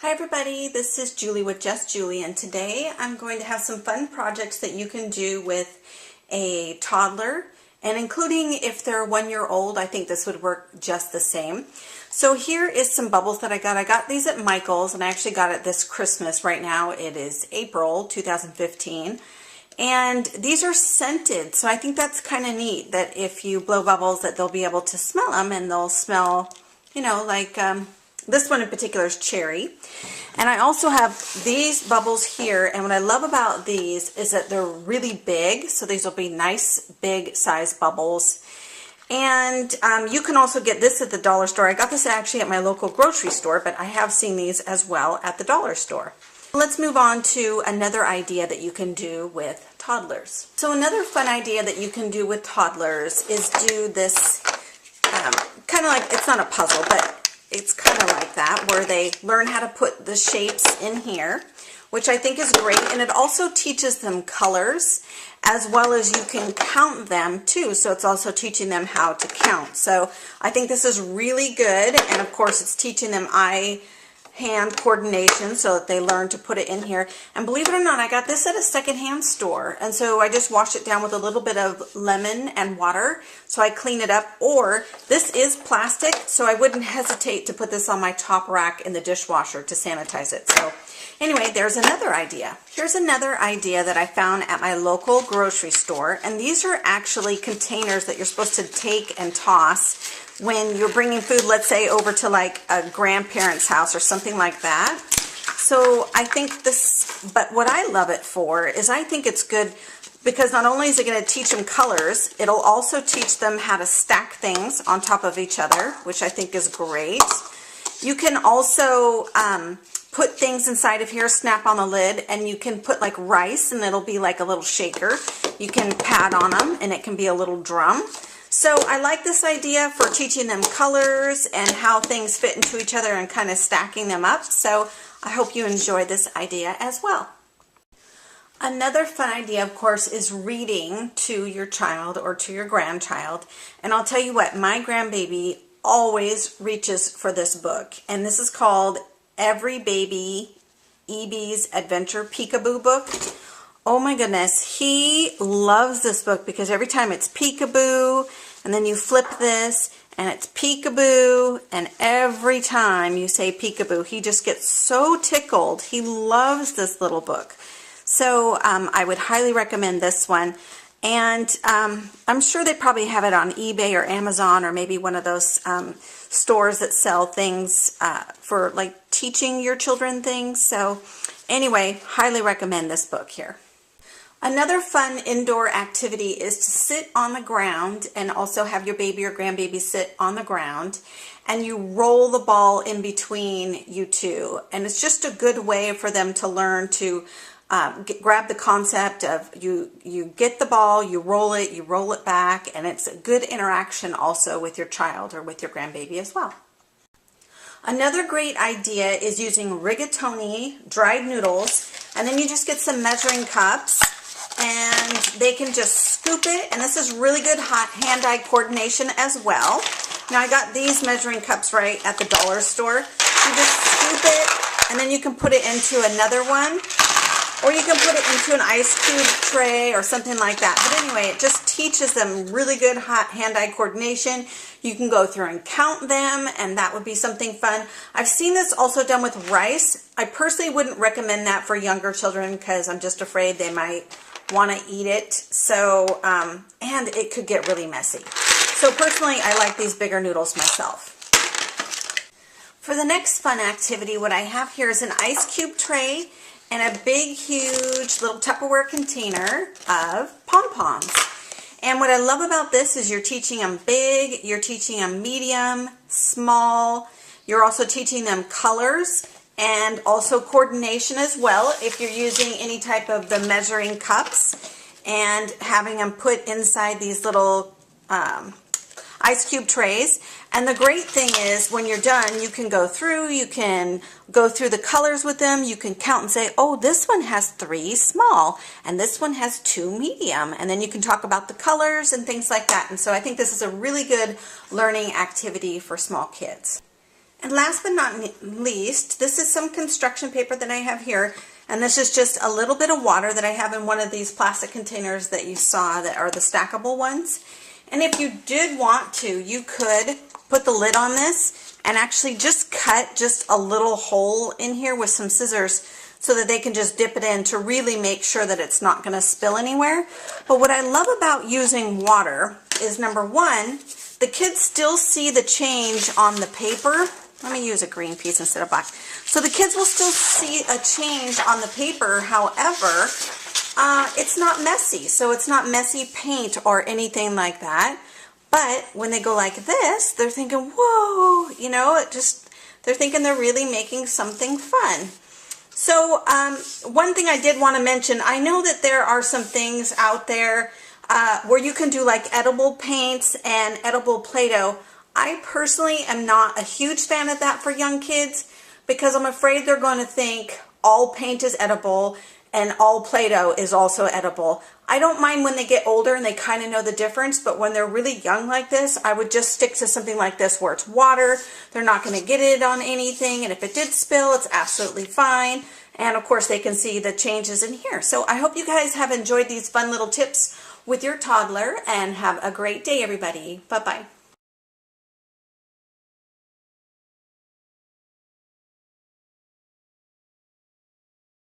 Hi everybody, this is Julie with Just Julie, and today I'm going to have some fun projects that you can do with a toddler, and including if they're 1 year old, I think this would work just the same. So here is some bubbles that I got. I got these at Michael's, and I actually got it this Christmas. Right now it is April 2015, and these are scented, so I think that's kind of neat that if you blow bubbles that they'll be able to smell them, and they'll smell, you know, like this one in particular is cherry. And I also have these bubbles here, and what I love about these is that they're really big, so these will be nice big size bubbles. And you can also get this at the dollar store. I got this actually at my local grocery store, but I have seen these as well at the dollar store. Let's move on to another idea that you can do with toddlers. So another fun idea that you can do with toddlers is do this kind of like, it's not a puzzle, but it's kind of like that, where they learn how to put the shapes in here, which I think is great. And it also teaches them colors, as well as you can count them too. So it's also teaching them how to count. So I think this is really good. And of course, it's teaching them eye-hand coordination so that they learn to put it in here. And believe it or not, I got this at a secondhand store. And so I just washed it down with a little bit of lemon and water. So I clean it up. Or this is plastic, so I wouldn't hesitate to put this on my top rack in the dishwasher to sanitize it. So anyway, there's another idea. Here's another idea that I found at my local grocery store. And these are actually containers that you're supposed to take and toss when you're bringing food, let's say, over to like a grandparent's house or something like that. So I think this, but what I love it for is I think it's good because not only is it going to teach them colors, it'll also teach them how to stack things on top of each other, which I think is great. You can also put things inside of here, snap on the lid, and you can put like rice and it'll be like a little shaker. You can pat on them and it can be a little drum. So I like this idea for teaching them colors and how things fit into each other and kind of stacking them up. So I hope you enjoy this idea as well. Another fun idea, of course, is reading to your child or to your grandchild. And I'll tell you what, my grandbaby always reaches for this book. And this is called Every Baby E.B.'s Adventure Peekaboo Book. Oh my goodness, he loves this book because every time it's peekaboo, and then you flip this, and it's peekaboo, and every time you say peekaboo, he just gets so tickled. He loves this little book. So I would highly recommend this one. And I'm sure they probably have it on eBay or Amazon or maybe one of those stores that sell things for like teaching your children things. So anyway, highly recommend this book here. Another fun indoor activity is to sit on the ground and also have your baby or grandbaby sit on the ground, and you roll the ball in between you two. And it's just a good way for them to learn to grab the concept of you get the ball, you roll it back, and it's a good interaction also with your child or with your grandbaby as well. Another great idea is using rigatoni dried noodles, and then you just get some measuring cups, and they can just scoop it, and this is really good hand-eye coordination as well. Now I got these measuring cups right at the dollar store. You just scoop it, and then you can put it into another one, or you can put it into an ice cube tray or something like that. But anyway, it just teaches them really good hand-eye coordination. You can go through and count them, and that would be something fun. I've seen this also done with rice. I personally wouldn't recommend that for younger children because I'm just afraid they might want to eat it. So, and it could get really messy. So personally, I like these bigger noodles myself. For the next fun activity, what I have here is an ice cube tray and a big, huge little Tupperware container of Pom Poms. And what I love about this is you're teaching them big, you're teaching them medium, small, you're also teaching them colors and also coordination as well if you're using any type of the measuring cups and having them put inside these little ice cube trays. And the great thing is when you're done, you can go through the colors with them. You can count and say, oh, this one has 3 small and this one has 2 medium. And then you can talk about the colors and things like that. And so I think this is a really good learning activity for small kids. And last but not least, this is some construction paper that I have here. And this is just a little bit of water that I have in one of these plastic containers that you saw that are the stackable ones. And if you did want to, you could put the lid on this and actually just cut just a little hole in here with some scissors so that they can just dip it in to really make sure that it's not going to spill anywhere. But what I love about using water is, number one, the kids still see the change on the paper. Let me use a green piece instead of black. So the kids will still see a change on the paper. However, it's not messy. So it's not messy paint or anything like that. But when they go like this, they're thinking, whoa, you know, they're thinking they're really making something fun. So one thing I did want to mention, I know that there are some things out there where you can do like edible paints and edible Play-Doh. I personally am not a huge fan of that for young kids because I'm afraid they're going to think all paint is edible and all Play-Doh is also edible. I don't mind when they get older and they kind of know the difference, but when they're really young like this, I would just stick to something like this where it's water. They're not going to get it on anything, and if it did spill, it's absolutely fine. And of course, they can see the changes in here. So I hope you guys have enjoyed these fun little tips with your toddler, and have a great day, everybody. Bye-bye.